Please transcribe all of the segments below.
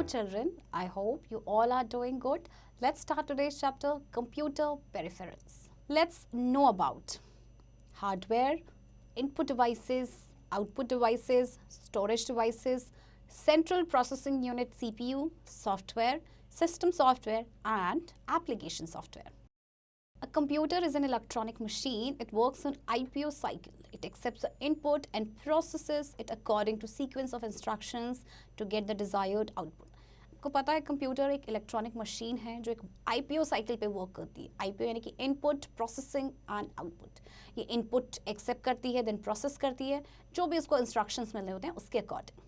children. I hope you all are doing good. Let's start today's chapter, Computer Peripherals. Let's know about hardware, input devices, output devices, storage devices, central processing unit CPU, software, system software, and application software. A computer is an electronic machine. It works on IPO cycle. It accepts the input and processes it according to sequence of instructions to get the desired output. आपको पता है computer एक electronic machine है जो एक IPO cycle पे work करती है. IPO यानी कि इनपुट, प्रोसेसिंग एंड आउटपुट. ये इनपुट एक्सेप्ट करती है, देन प्रोसेस करती है, जो भी इसको इंस्ट्रक्शंस मिलने होते हैं उसके according.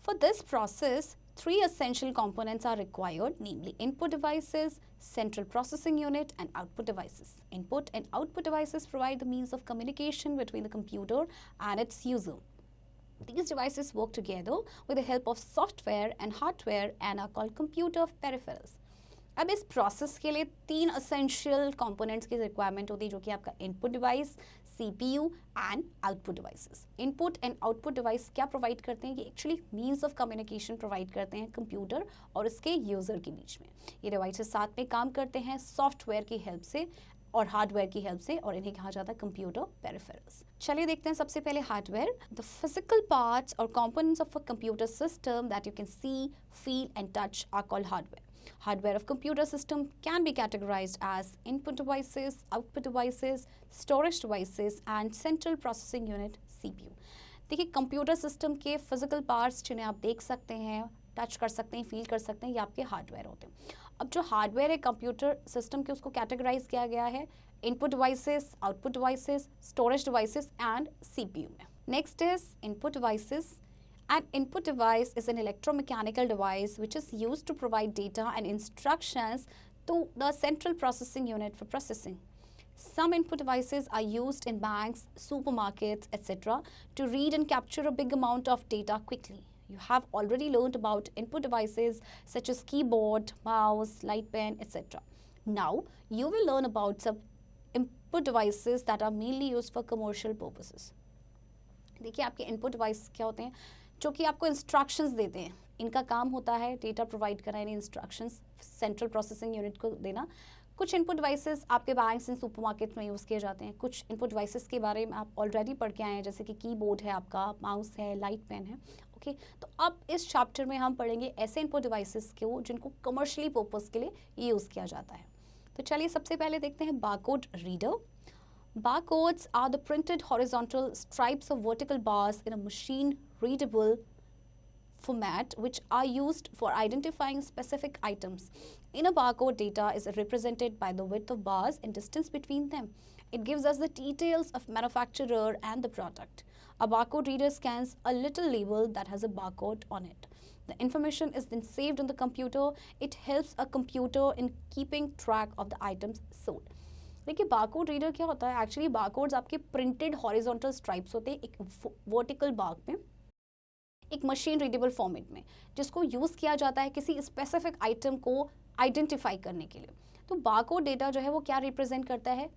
For this process, three essential components are required, namely input devices, central processing unit, and output devices. Input and output devices provide the means of communication between the computer and its user. These devices work together with the help of software and hardware and are called computer peripherals. अब इस process के लिए तीन essential components की requirement होती है जो कि आपका input device, CPU and output devices. Input and output device क्या प्रोवाइड करते हैं? ये actually means of communication provide करते हैं कंप्यूटर और इसके यूज़र के बीच में. ये डिवाइसेस साथ में काम करते हैं सॉफ्टवेयर की हेल्प से और हार्डवेयर की हेल्प से, और इन्हें कहा जाता है कंप्यूटर पेरिफेरल्स. चलिए देखते हैं सबसे पहले हार्डवेयर. द फिजिकल पार्ट्स और components of a computer system that you can see, feel and touch are called hardware. Hardware of computer system can be categorized as input devices, output devices, storage devices and central processing unit CPU. देखिए computer system के physical parts जिन्हें आप देख सकते हैं, touch कर सकते हैं, फील कर सकते हैं, ये आपके हार्डवेयर होते हैं. अब जो हार्डवेयर है कंप्यूटर सिस्टम के उसको कैटेगराइज किया गया है input devices, output devices, storage devices and CPU में. Next is input devices. An input device is an electromechanical device which is used to provide data and instructions to the central processing unit for processing. Some input devices are used in banks, supermarkets, etc. to read and capture a big amount of data quickly. You have already learned about input devices such as keyboard, mouse, light pen, etc. Now, you will learn about some input devices that are mainly used for commercial purposes. देखिए आपके input device क्या होते हैं जो कि आपको instructions देते हैं. इनका काम होता है डेटा प्रोवाइड करना, यानी इंस्ट्रक्शंस सेंट्रल प्रोसेसिंग यूनिट को देना. कुछ इनपुट डिवाइसेस आपके बैंक्स एंड सुपरमार्केट में यूज़ किए जाते हैं. कुछ इनपुट डिवाइसेस के बारे में आप ऑलरेडी पढ़ के आए हैं, जैसे कि कीबोर्ड है आपका, माउस है, लाइट पेन है. ओके, तो अब इस चैप्टर में हम पढ़ेंगे ऐसे इनपुट डिवाइसेस को जिनको कमर्शियली पर्पज़ के लिए यूज़ किया जाता है. तो चलिए सबसे पहले देखते हैं barcode reader. Barcodes are the printed horizontal stripes of vertical bars in a machine-readable format which are used for identifying specific items. In a barcode, data is represented by the width of bars and distance between them. It gives us the details of manufacturer and the product. A barcode reader scans a little label that has a barcode on it. The information is then saved on the computer. It helps a computer in keeping track of the items sold. देखिए barcode reader क्या होता है? Actually barcodes आपके printed horizontal stripes होते हैं एक vertical bar में, एक मशीन रीडेबल फॉर्मेट में, जिसको यूज़ किया जाता है किसी स्पेसिफिक आइटम को आइडेंटिफाई करने के लिए. तो बारकोड डेटा जो है वो क्या रिप्रेजेंट करता है?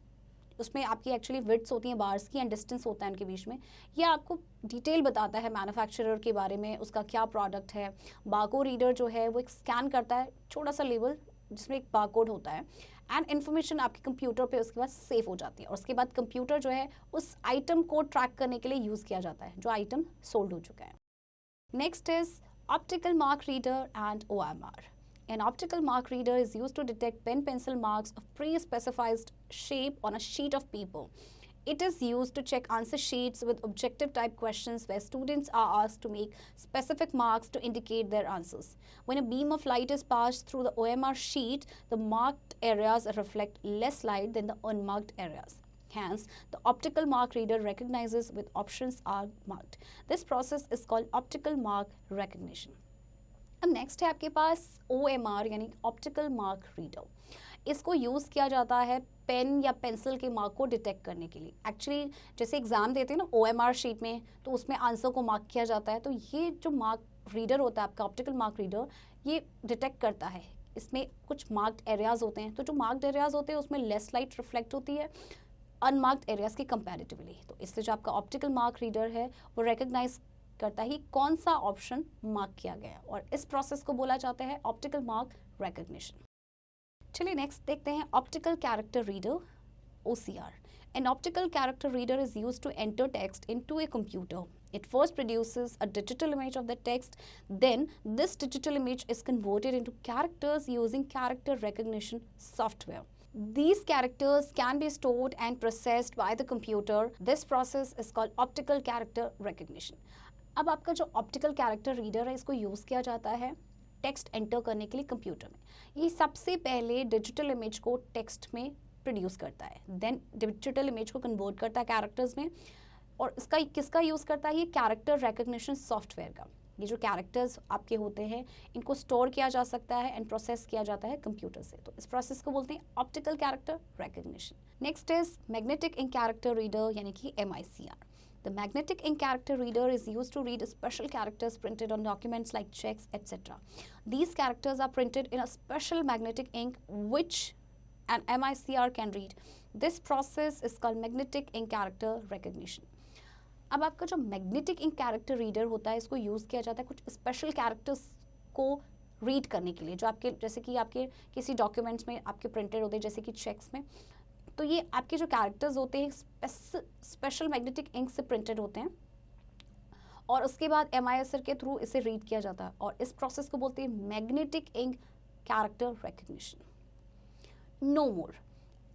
उसमें आपकी एक्चुअली विड्थ्स होती हैं बार्स की एंड डिस्टेंस होता है उनके बीच में. ये आपको डिटेल बताता है मैन्युफैक्चरर के बारे में, उसका क्या प्रोडक्ट है. बारकोड रीडर जो है वो एक स्कैन करता है छोटा सा लेबल जिसमें एक बारकोड होता है एंड इन्फॉर्मेशन आपके कंप्यूटर पे उसके बाद सेव हो जाती है, और उसके बाद कंप्यूटर जो है उस आइटम को ट्रैक करने के लिए यूज़ किया जाता है जो आइटम सोल्ड हो चुका है. Next is optical mark reader and OMR. An optical mark reader is used to detect pen pencil marks of pre-specified shape on a sheet of paper. It is used to check answer sheets with objective type questions where students are asked to make specific marks to indicate their answers. When a beam of light is passed through the OMR sheet, the marked areas reflect less light than the unmarked areas. Hence, the optical mark reader recognizes which options are marked. This process is called optical mark recognition. अब next है आपके पास OMR यानी optical mark reader. इसको use किया जाता है pen या pencil के मार्क को डिटेक्ट करने के लिए. एक्चुअली जैसे एग्ज़ाम देते हैं ना OMR शीट में, तो उसमें आंसर को मार्क किया जाता है. तो ये जो मार्क रीडर होता है आपका ऑप्टिकल मार्क रीडर, ये डिटेक्ट करता है. इसमें कुछ मार्क्ड एरियाज़ होते हैं, तो जो मार्क्ड एरियाज़ होते हैं उसमें लेस लाइट रिफ्लेक्ट होती है अनमार्क्ड एरियाज़ की कंपैरेटिवली. तो इसलिए जो आपका ऑप्टिकल मार्क रीडर है वो रिकग्नाइज करता है कौन सा ऑप्शन मार्क किया गया है, और इस प्रोसेस को बोला जाता है ऑप्टिकल मार्क रिकॉग्निशन। चलिए नेक्स्ट देखते हैं optical character reader, OCR. An optical character reader is used to enter text into a computer. It first produces a digital image of the text, then this digital image is converted into characters using character recognition software. These characters can be stored and processed by the computer. This process is called optical character recognition. अब आपका जो optical character reader है इसको use किया जाता है text enter करने के लिए कंप्यूटर में। ये सबसे पहले डिजिटल इमेज को टेक्स्ट में प्रोड्यूस करता है, देन डिजिटल इमेज को कन्वर्ट करता है कैरेक्टर्स में, और इसका किसका यूज़ करता है, ये कैरेक्टर रिकॉग्निशन सॉफ्टवेयर का। ये जो कैरेक्टर्स आपके होते हैं इनको स्टोर किया जा सकता है एंड प्रोसेस किया जाता है कंप्यूटर से, तो इस प्रोसेस को बोलते हैं optical character recognition. Next is magnetic ink character reader यानी कि MICR. The magnetic ink character reader is used to read special characters printed on documents like checks, etc. These characters are printed in a special magnetic ink which an MICR can read. This process is called magnetic ink character recognition. अब आपका जो magnetic ink character reader होता है इसको use किया जाता है कुछ स्पेशल कैरेक्टर्स को रीड करने के लिए, जो आपके जैसे कि आपके किसी डॉक्यूमेंट्स में आपके प्रिंटेड होते हैं, जैसे कि चेक्स में, तो ये आपके जो कैरेक्टर्स होते हैं स्पेशल मैग्नेटिक इंक से प्रिंटेड होते हैं, और उसके बाद MICR के थ्रू इसे रीड किया जाता है, और इस प्रोसेस को बोलते हैं magnetic ink character recognition. No more.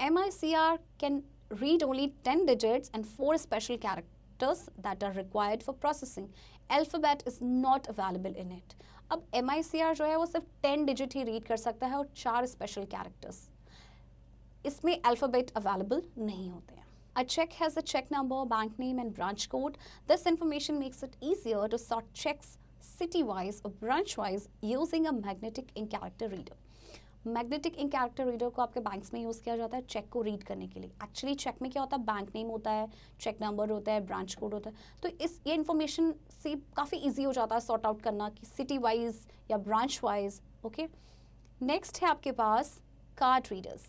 MICR can read only 10 digits and 4 special characters that are required for processing. Alphabet is not available in it. अब MICR जो है वो सिर्फ 10 डिजिट ही रीड कर सकता है और 4 स्पेशल कैरेक्टर्स, इसमें अल्फ़ाबेट अवेलेबल नहीं होते हैं। A check has a check number, bank name and branch code. This information makes it easier to sort checks city-wise or branch-wise using a magnetic ink character reader. Magnetic ink character reader को आपके banks में use किया जाता है check को read करने के लिए। एक्चुअली चेक में क्या होता है, बैंक नेम होता है, चेक नंबर होता है, ब्रांच कोड होता है, तो ये इन्फॉर्मेशन से काफ़ी इजी हो जाता है सॉर्ट आउट करना कि सिटी वाइज या ब्रांच वाइज। ओके, नेक्स्ट है आपके पास card readers.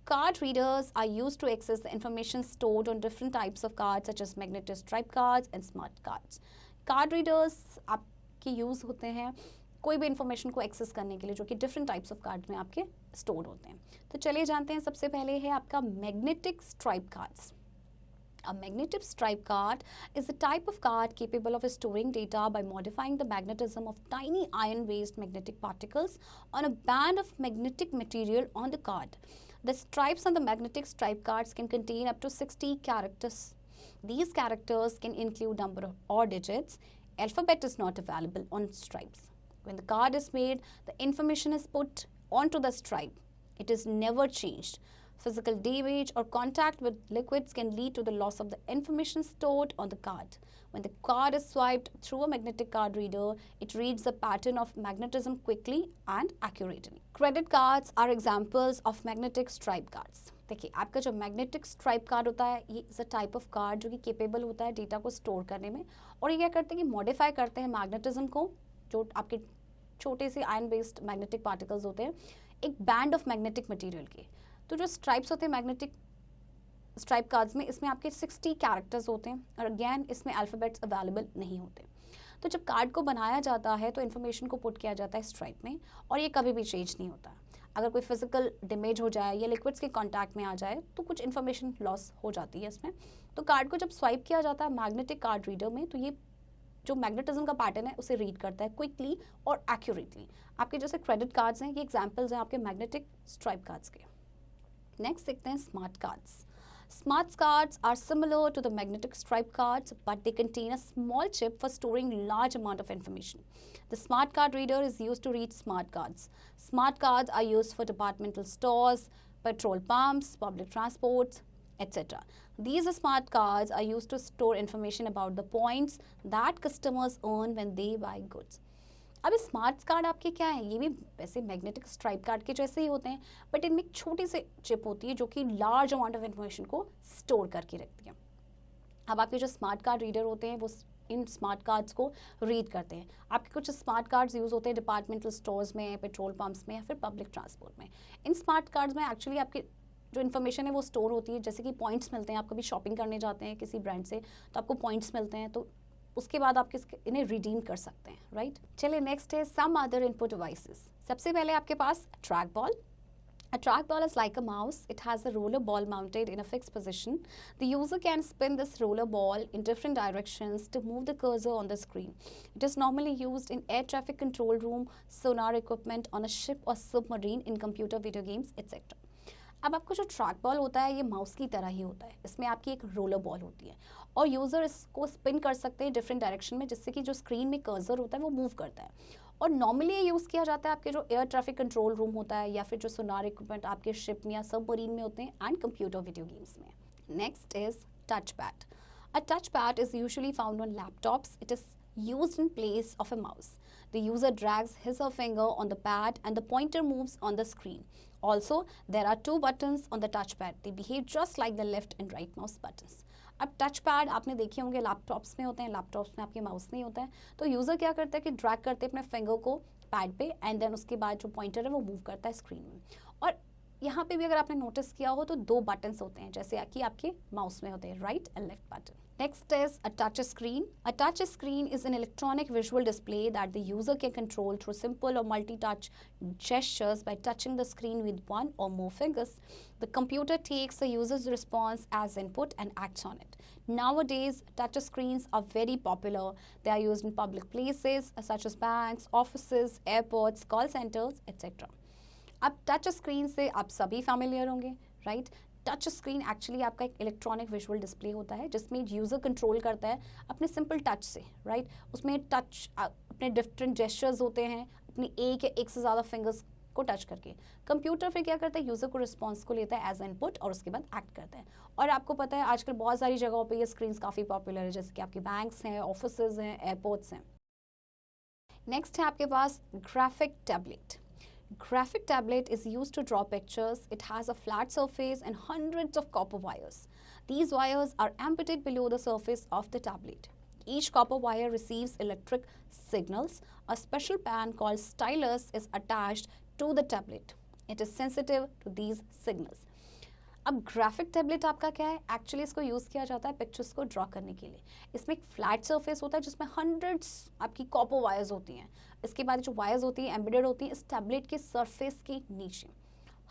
Card readers are used to access the information stored on different types of cards such as magnetic stripe cards and smart cards. Card readers आपके use होते हैं कोई भी information को access करने के लिए जो कि डिफरेंट टाइप्स ऑफ कार्ड में आपके स्टोर होते हैं. तो चलिए जानते हैं, सबसे पहले है आपका magnetic stripe cards. A magnetic stripe card is a type of card capable of storing data by modifying the magnetism of tiny iron-based magnetic particles on a band of magnetic material on the card. The stripes on the magnetic stripe cards can contain up to 60 characters. These characters can include number or digits. Alphabet is not available on stripes. When the card is made, the information is put onto the stripe. It is never changed. Physical damage or contact with liquids can lead to the loss of the information stored on the card. When the card is swiped through a magnetic card reader, it reads the pattern of magnetism quickly and accurately. Credit cards are examples of magnetic stripe cards. देखिए, आपका जो magnetic stripe card होता है ये is a type of card जो कि capable होता है डेटा को स्टोर करने में, और ये क्या करते हैं कि मॉडिफाई करते हैं मैग्नेटिज्म को, जो आपके छोटे से आयन बेस्ड मैग्नेटिक पार्टिकल्स होते हैं एक बैंड ऑफ मैग्नेटिक मटेरियल के. तो जो स्ट्राइप्स होते हैं मैग्नेटिक स्ट्राइप कार्ड्स में, इसमें आपके 60 कैरेक्टर्स होते हैं, और अगेन इसमें अल्फ़ाबेट्स अवेलेबल नहीं होते. तो जब कार्ड को बनाया जाता है तो इन्फॉर्मेशन को पुट किया जाता है स्ट्राइप में, और ये कभी भी चेंज नहीं होता. अगर कोई फिजिकल डैमेज हो जाए या लिक्विड्स के कांटेक्ट में आ जाए तो कुछ इन्फॉर्मेशन लॉस हो जाती है इसमें. तो कार्ड को जब स्वाइप किया जाता है मैग्नेटिक कार्ड रीडर में, तो ये जो मैग्नेटिज्म का पैटर्न है उसे रीड करता है क्विकली और एक्यूरेटली. आपके जैसे क्रेडिट कार्ड्स हैं, ये एग्जाम्पल्स हैं आपके मैग्नेटिक स्ट्राइप कार्ड्स के. नेक्स्ट देखते हैं smart cards. Smart cards are similar to the magnetic stripe cards, but they contain a small chip for storing large amount of information. The smart card reader is used to read smart cards. Smart cards are used for departmental stores, petrol pumps, public transports, etc. These smart cards are used to store information about the points that customers earn when they buy goods. अब smart card आपके क्या है, ये भी वैसे magnetic stripe card के जैसे ही होते हैं, बट इनमें एक छोटी सी चिप होती है जो कि लार्ज अमाउंट ऑफ इन्फॉर्मेशन को स्टोर करके रखती है. अब आपके जो स्मार्ट कार्ड रीडर होते हैं वो इन स्मार्ट कार्ड्स को रीड करते हैं. आपके कुछ स्मार्ट कार्ड्स यूज़ होते हैं डिपार्टमेंटल स्टोर्स में, पेट्रोल पंप्स में या फिर पब्लिक ट्रांसपोर्ट में. इन स्मार्ट कार्ड्स में एक्चुअली आपके जो इन्फॉर्मेशन है वो स्टोर होती है, जैसे कि पॉइंट्स मिलते हैं. आप कभी शॉपिंग करने जाते हैं किसी ब्रांड से तो आपको पॉइंट्स मिलते हैं, तो उसके बाद आप इन्हें रिडीम कर सकते हैं, राइट। चलिए नेक्स्ट है सम अदर इनपुट डिवाइसेस। सबसे पहले आपके पास trackball. A trackball is like a mouse. It has a roller ball mounted in a fixed position. The user can spin this roller ball in different directions to move the cursor on the screen. It is normally used in air traffic control room, sonar equipment on a ship or submarine, in computer, video games, etc. अब आपको जो track ball होता है ये mouse की तरह ही होता है। इसमें आपकी एक रोलर बॉल होती है और यूज़र इसको स्पिन कर सकते हैं डिफरेंट डायरेक्शन में, जिससे कि जो स्क्रीन में कर्सर होता है वो मूव करता है। और नॉर्मली ये यूज़ किया जाता है आपके जो एयर ट्रैफिक कंट्रोल रूम होता है या फिर जो सोनार इक्विपमेंट आपके शिप में या सबमरीन में होते हैं एंड कंप्यूटर वीडियो गेम्स में। Next is touch pad. A touch pad is usually found on laptops. It is used in place of a mouse. The user drags his or finger on the pad and the pointer moves on the screen. Also, there are 2 buttons on the touchpad. They behave just like the left and right mouse buttons. अब touch pad आपने देखे होंगे laptops में होते हैं, laptops में आपके mouse नहीं होता है, तो यूज़र क्या करता है कि ड्रैग करते हैं अपने फिंगर को पैड पे एंड देन उसके बाद जो पॉइंटर है वो मूव करता है स्क्रीन में। और यहाँ पे भी अगर आपने नोटिस किया हो तो 2 बटन्स होते हैं जैसे कि आपके माउस में होते हैं, right and left button. Next is a touch screen. A touch screen is an electronic visual display that the user can control through simple or multi-touch gestures by touching the screen with 1 or more fingers. The computer takes the user's response as input and acts on it. Nowadays, touch screens are very popular. They are used in public places such as banks, offices, airports, call centers, etc. अब touch screen से आप सभी familiar होंगे, right. Touch screen actually आपका एक electronic visual display होता है जिसमें यूज़र कंट्रोल करता है अपने सिंपल टच से, राइट। उसमें टच अपने डिफरेंट जेस्चर्स होते हैं अपनी एक या एक से ज़्यादा फिंगर्स को टच करके। कंप्यूटर फिर क्या करता है, यूज़र को रिस्पॉन्स को लेता है एज इनपुट और उसके बाद एक्ट करता है। और आपको पता है आजकल बहुत सारी जगहों पे ये स्क्रीन्स काफ़ी पॉपुलर है, जैसे कि आपके बैंक्स हैं, ऑफिसेज हैं, एयरपोर्ट्स हैं। नेक्स्ट है आपके पास graphic tablet. Graphic tablet is used to draw pictures. It has a flat surface and hundreds of copper wires. These wires are embedded below the surface of the tablet. Each copper wire receives electric signals. A special pan called stylus is attached to the tablet. It is sensitive to these signals. अब graphic tablet आपका क्या है, actually इसको use किया जाता है pictures को draw करने के लिए। इसमें एक फ्लैट सरफेस होता है जिसमें हंड्रेड्स आपकी कॉपर वायर्स होती हैं। इसके बाद जो वायर्स होती हैं एम्बेडेड होती हैं इस टैबलेट के सरफेस के नीचे।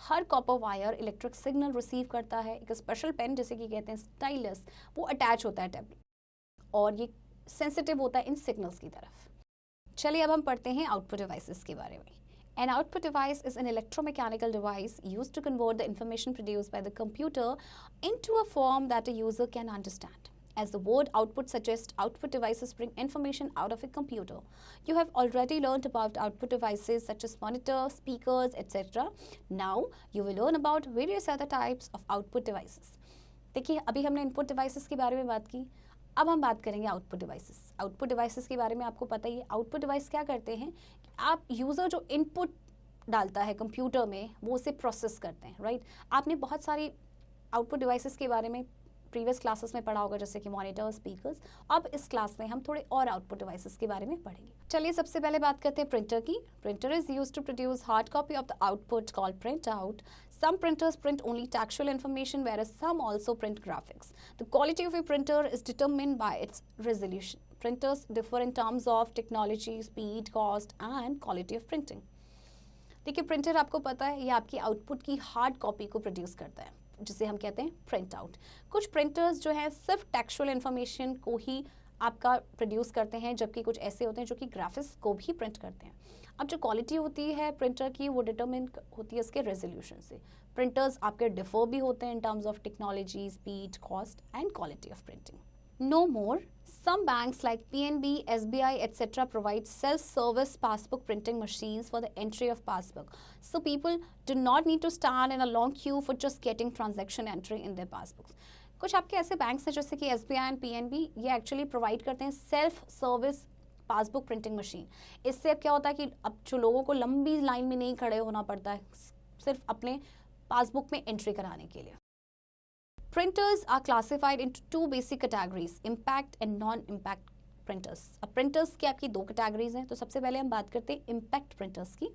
हर copper wire electric signal receive करता है। एक स्पेशल पेन जैसे कि कहते हैं स्टाइलस वो अटैच होता है टैबलेट और ये सेंसिटिव होता है इन सिग्नल्स की तरफ। चलिए अब हम पढ़ते हैं आउटपुट डिवाइसेस के बारे में। An output device is an electromechanical device used to convert the information produced by the computer into a form that a user can understand. As the word output suggests, output devices bring information out of a computer. You have already learned about output devices such as monitors, speakers, etc. Now, you will learn about various other types of output devices. देखिए अभी हमने input devices के बारे में बात की, अब हम बात करेंगे आउटपुट डिवाइसेस। आउटपुट डिवाइसेस के बारे में आपको पता ही है, आउटपुट डिवाइस क्या करते हैं, आप यूज़र जो इनपुट डालता है कंप्यूटर में वो उसे प्रोसेस करते हैं, राइट। आपने बहुत सारी आउटपुट डिवाइसेस के बारे में प्रीवियस क्लासेस में पढ़ा होगा जैसे कि मॉनिटर, स्पीकर्स। अब इस क्लास में हम थोड़े और आउटपुट डिवाइसेस के बारे में पढ़ेंगे। चलिए सबसे पहले बात करते हैं प्रिंटर की। Printer is used to produce hard copy of the output called print out. Some printers print only textual information, whereas some also print graphics. The quality of a printer is determined by its resolution. Printers differ in terms of technology, speed, cost, and quality of printing. देखिए printer आपको पता है ये आपकी output की hard copy को produce करता है जिसे हम कहते हैं प्रिंट आउट। कुछ प्रिंटर्स जो हैं सिर्फ टेक्सचुअल इन्फॉर्मेशन को ही आपका प्रोड्यूस करते हैं, जबकि कुछ ऐसे होते हैं जो कि ग्राफिक्स को भी प्रिंट करते हैं। अब जो क्वालिटी होती है प्रिंटर की वो डिटरमिन होती है इसके रेजोल्यूशन से। प्रिंटर्स आपके डिफर भी होते हैं in terms of technology, speed, cost and quality of printing. No more. Some banks like PNB, SBI, etc. provide self-service passbook printing machines for the entry of passbook. So people do not need to stand in a long queue for just getting transaction entry in their passbooks. कुछ आपके ऐसे banks हैं जैसे कि SBI and PNB, ये actually provide करते हैं self service passbook printing machine. इससे अब क्या होता है कि अब जो लोगों को लंबी लाइन में नहीं खड़े होना पड़ता है सिर्फ अपने पासबुक में एंट्री कराने के लिए। Printers are classified into 2 basic categories, impact and non-impact printers. अब printers की आपकी 2 categories हैं, तो सबसे पहले हम बात करते हैं impact printers की।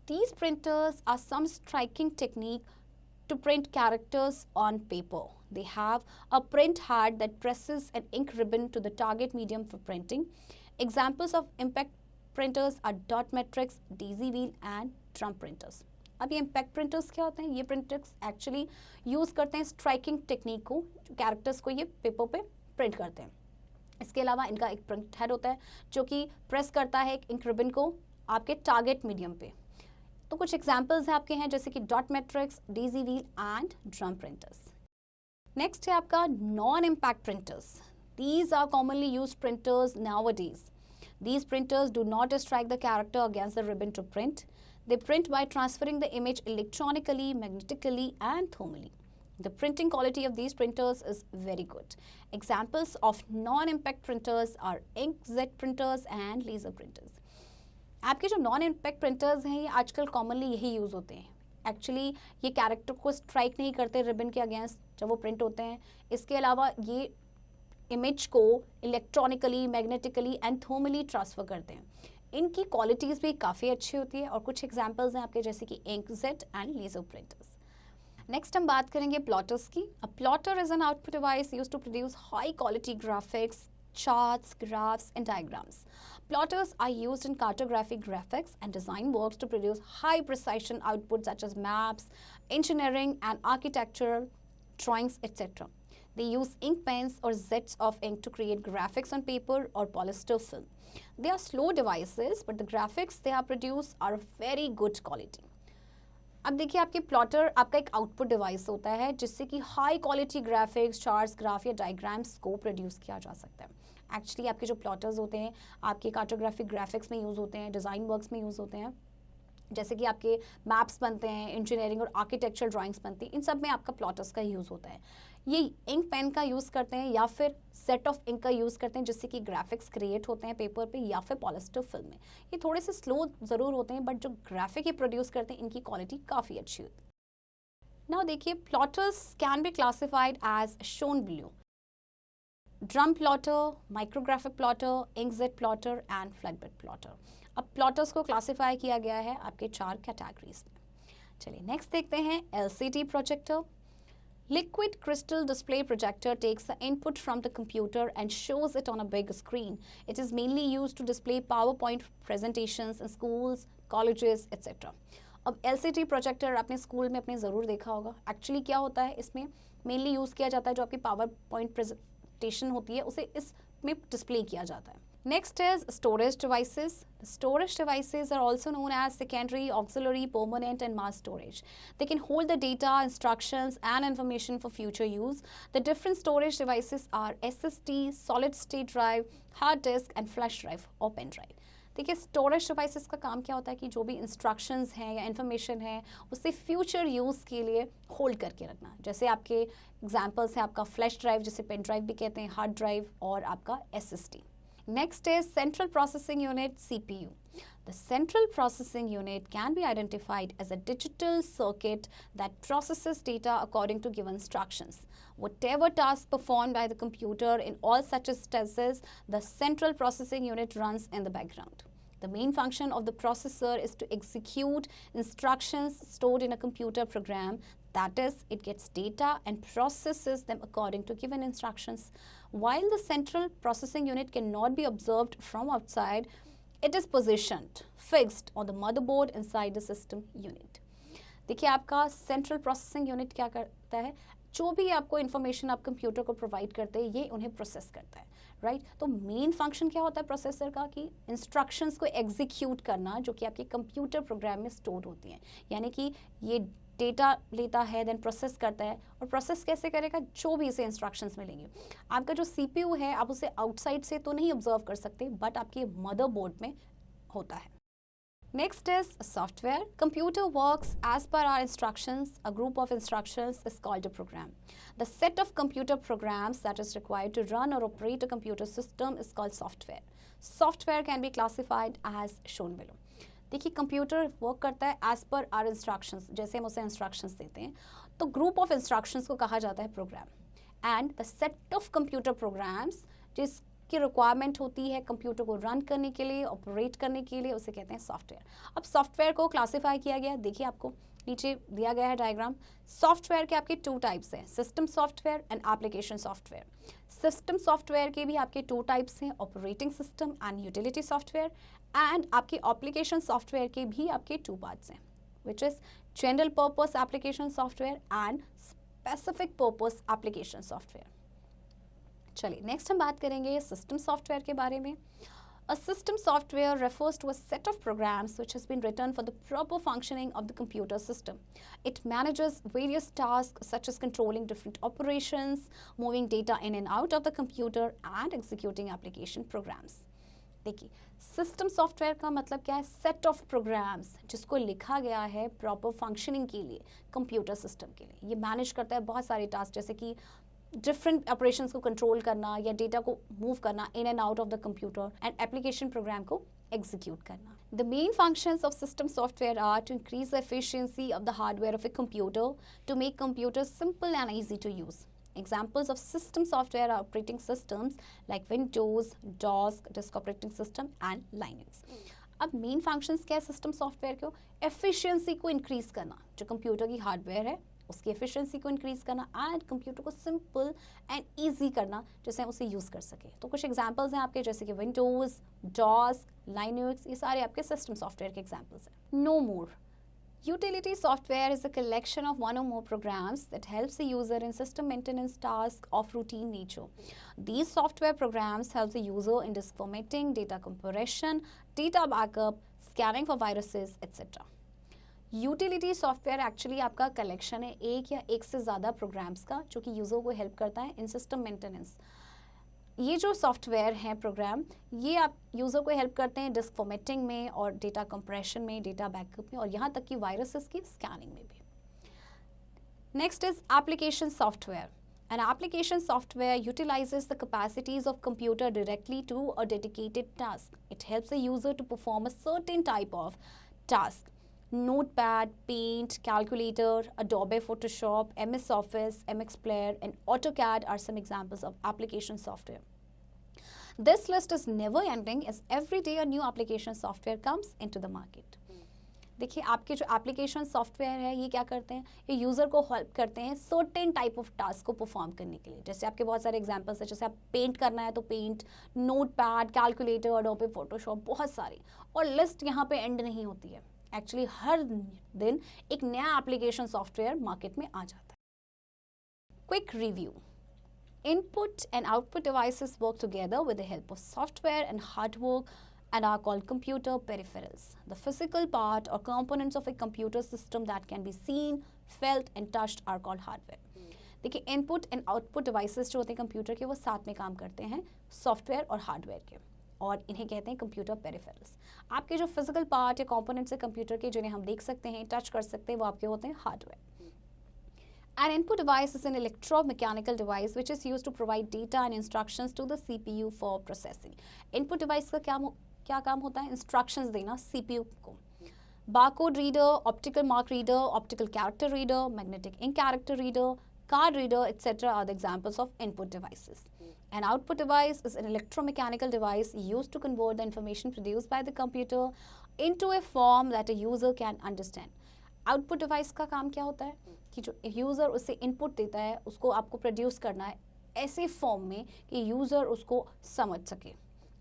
These printers are some striking technique to print characters on paper. They have a print head that presses an ink ribbon to the target medium for printing. Examples of impact printers are dot matrix, daisy wheel and drum printers. अब ये impact printers क्या होते हैं? ये printers actually use करते हैं striking technique को, characters को ये पेपर पे प्रिंट करते हैं. इसके अलावा इनका एक प्रिंट हेड होता है जो कि प्रेस करता है इंक रिबन को आपके टारगेट मीडियम पे. तो कुछ एग्जांपल्स हैं आपके हैं जैसे कि dot matrix, daisy wheel and drum printers. Next है आपका non impact printers. These are commonly used printers nowadays. These printers do not strike the character against the ribbon to print. They print by transferring the image electronically, magnetically and thermally. The printing quality of these printers is very good. Examples of non-impact printers are inkjet printers and laser printers. आपके जो non-impact printers हैं ये आजकल commonly यही use होते हैं. Actually ये character को स्ट्राइक नहीं करते रिबन के अगेंस्ट जब वो प्रिंट होते हैं. इसके अलावा ये इमेज को electronically, magnetically and thermally transfer करते हैं. इनकी क्वालिटीज़ भी काफ़ी अच्छी होती है और कुछ एग्जांपल्स हैं आपके जैसे कि inkjet and laser printers. Next हम बात करेंगे प्लॉटर्स की. A plotter is an output device used to produce high quality graphics, charts, graphs and diagrams. Plotters are used in cartographic graphics and design works to produce high precision outputs such as maps, engineering and architecture, drawings, etc. They use ink pens or jets of ink to create graphics on paper or polyester film. They are slow devices, but the graphics they have produced are very good quality. अब देखिए आपके plotter आपका एक output device होता है जिससे कि high quality graphics, charts, graph या डायग्राम्स को प्रोड्यूस किया जा सकता है. एक्चुअली आपके जो प्लॉटर्स होते हैं आपके कार्टोग्राफिक ग्राफिक्स में यूज़ होते हैं, डिज़ाइन वर्क्स में यूज़ होते हैं, जैसे कि आपके मैप्स बनते हैं, इंजीनियरिंग और आर्किटेक्चरल ड्राइंग्स बनती हैं. इन सब में आपका प्लॉटर्स का यूज़ होता है. ये इंक पेन का यूज़ करते हैं या फिर सेट ऑफ इंक का यूज़ करते हैं जिससे कि ग्राफिक्स क्रिएट होते हैं पेपर पे या फिर पॉलिस्टर फिल्म में. ये थोड़े से स्लो ज़रूर होते हैं बट जो ग्राफिक ये प्रोड्यूस करते हैं इनकी क्वालिटी काफ़ी अच्छी होती है. नाउ देखिए plotters can be classified as shown below. Drum plotter, micrographic plotter, inkjet plotter and flatbed plotter. अब प्लॉटर्स को क्लासिफाई किया गया है आपके 4 कैटेगरीज में. चलिए नेक्स्ट देखते हैं LCD projector. Liquid crystal display projector takes the input from the computer and shows it on a big screen. It is mainly used to display PowerPoint presentations in schools, colleges, etc. अब LCD projector आपने school में अपने ज़रूर देखा होगा. Actually क्या होता है इसमें मेनली यूज़ किया जाता है जो आपकी PowerPoint प्रेजेंटेशन होती है उसे इसमें डिस्प्ले किया जाता है. Next is storage devices. The storage devices are also known as secondary, auxiliary, permanent and mass storage. They can hold the data, instructions and information for future use. The different storage devices are SSD, solid state drive, hard disk and flash drive or pen drive. देखिए storage devices का काम क्या होता है कि जो भी instructions हैं या इन्फॉर्मेशन है उसे फ्यूचर यूज़ के लिए होल्ड करके रखना. जैसे आपके एग्जांपल्स हैं आपका फ्लैश ड्राइव जिसे पेन ड्राइव भी कहते हैं, हार्ड ड्राइव और आपका SSD. Next is Central Processing Unit, CPU. The Central Processing Unit can be identified as a digital circuit that processes data according to given instructions. Whatever task performed by the computer in all such instances, the Central Processing Unit runs in the background. The main function of the processor is to execute instructions stored in a computer program. That is, it gets data and processes them according to given instructions. While the central processing unit cannot be observed from outside, it is positioned, fixed on the motherboard inside the system unit. देखिए आपका central processing unit क्या करता है, जो भी आपको information आप computer को प्रोवाइड करते हैं ये उन्हें प्रोसेस करता है. राइट तो मेन फंक्शन क्या होता है प्रोसेसर का कि इंस्ट्रक्शंस को एग्जीक्यूट करना जो कि आपके कंप्यूटर प्रोग्राम में स्टोर होती हैं. यानी कि ये डेटा लेता है देन प्रोसेस करता है और प्रोसेस कैसे करेगा जो भी इसे इंस्ट्रक्शंस मिलेंगे. आपका जो CPU है आप उसे आउटसाइड से तो नहीं ऑब्जर्व कर सकते बट आपके मदरबोर्ड में होता है. Next is software. Computer works as per our instructions. A group of instructions is called a program. The set of computer programs that is required to run or operate a computer system is called software. Software can be classified as shown below. देखिए computer work करता है as per are instructions. जैसे हम उसे instructions देते हैं तो group of instructions को कहा जाता है program. And the set of computer programs जिसकी रिक्वायरमेंट होती है कंप्यूटर को रन करने के लिए, ऑपरेट करने के लिए, उसे कहते हैं सॉफ्टवेयर. अब सॉफ्टवेयर को क्लासीफाई किया गया. देखिए आपको नीचे दिया गया है डायग्राम। सॉफ्टवेयर के आपके 2 टाइप्स हैं, system software and application software. System software के भी आपके 2 टाइप्स हैं, operating system and utility software. And आपके एप्लीकेशन सॉफ्टवेयर के भी आपके 2 पार्ट्स हैं, which is general purpose application software and specific purpose application software. चलिए नेक्स्ट हम बात करेंगे सिस्टम सॉफ्टवेयर के बारे में। A system software refers to a set of programs which has been written for the proper functioning of the computer system. It manages various tasks such as controlling different operations, moving data in and out of the computer and executing application programs. देखिए system software का मतलब क्या है, set of programs जिसको लिखा गया है proper functioning के लिए कंप्यूटर सिस्टम के लिए। ये मैनेज करता है बहुत सारे टास्क, जैसे कि डिफरेंट ऑपरेशंस को कंट्रोल करना या डेटा को मूव करना in and out of the computer and application program को एग्जीक्यूट करना। The main functions of system software are to increase the efficiency of the hardware of a computer to make computer simple and easy to use. Examples of system software are operating systems like Windows, DOS, Disk Operating System and Linux. अब main functions क्या है system software को, efficiency को increase करना, जो computer की hardware है उसकी एफिशिएंसी को इंक्रीज करना एंड कंप्यूटर को सिंपल एंड इजी करना जिससे हम उसे यूज़ कर सके। तो कुछ एग्जांपल्स हैं आपके, जैसे कि विंडोज़, डॉस, लाइनक्स, ये सारे आपके सिस्टम सॉफ्टवेयर के एग्जांपल्स हैं। No more Utility software is a collection of one or more programs that helps the user in system maintenance tasks of routine nature. These software programs help the user in disk formatting, data compression, data backup, scanning for viruses, etc. Utility software actually आपका collection है एक या एक से ज़्यादा programmes का जो कि यूज़र को हेल्प करता है इन सिस्टम मेंटेनेंस। ये जो सॉफ्टवेयर हैं प्रोग्राम, ये आप यूज़र को हेल्प करते हैं डिस्क फॉर्मेटिंग में और डेटा कंप्रेशन में, डेटा बैकअप में और यहाँ तक कि वायरसेस की स्कैनिंग में भी। Next is application software. An application software utilizes the capacities of computer directly to a dedicated task. It helps the user to perform a certain type of task. Notepad, Paint, Calculator, Adobe Photoshop, MS Office, MX Player, and AutoCAD are some examples of application software. This list is never ending as every day a new application software comes into the market. देखिए आपके जो application software है ये क्या करते हैं, ये user को हेल्प करते हैं सर्टेन टाइप ऑफ टास्क को परफॉर्म करने के लिए। जैसे आपके बहुत सारे एग्जांपल्स हैं, जैसे आप पेंट करना है तो paint, notepad, calculator, Adobe Photoshop, बहुत सारी, और लिस्ट यहाँ पे एंड नहीं होती है। एक्चुअली हर दिन एक नया एप्लीकेशन सॉफ्टवेयर मार्केट में आ जाता है। Quick review. Input and output devices work together with the help of software and hardware and are called computer peripherals. The physical part or components of a computer system that can be seen, felt and touched are called hardware. देखिए input and output devices जो होते हैं computer के, वो साथ में काम करते हैं सॉफ्टवेयर और हार्डवेयर के, और इन्हें कहते हैं कंप्यूटर पेरिफेरल्स। आपके जो फिजिकल पार्ट या कंपोनेंट्स है कंप्यूटर के जिन्हें हम देख सकते हैं, टच कर सकते हैं, वो आपके होते हैं hardware. An input device is an electromechanical device which is used to provide data and instructions to the CPU for processing. Input device का क्या काम होता है, instructions देना CPU को। Barcode reader, optical mark reader, optical character reader, magnetic ink character reader, card reader, etc. are the examples of input devices. An output device is an electromechanical device used to convert the information produced by the computer into a form that a user can understand. Output device का काम क्या होता है कि जो user उससे input देता है उसको आपको प्रोड्यूस करना है ऐसे फॉर्म में कि यूज़र उसको समझ सके।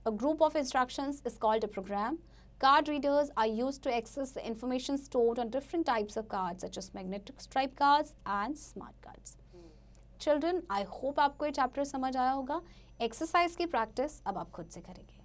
A group of instructions is called a program. Card readers are used to access the information stored on different types of cards such as magnetic stripe cards and smart cards. Children, I hope आपको ये chapter समझ आया होगा। Exercise की practice अब आप खुद से करेंगे।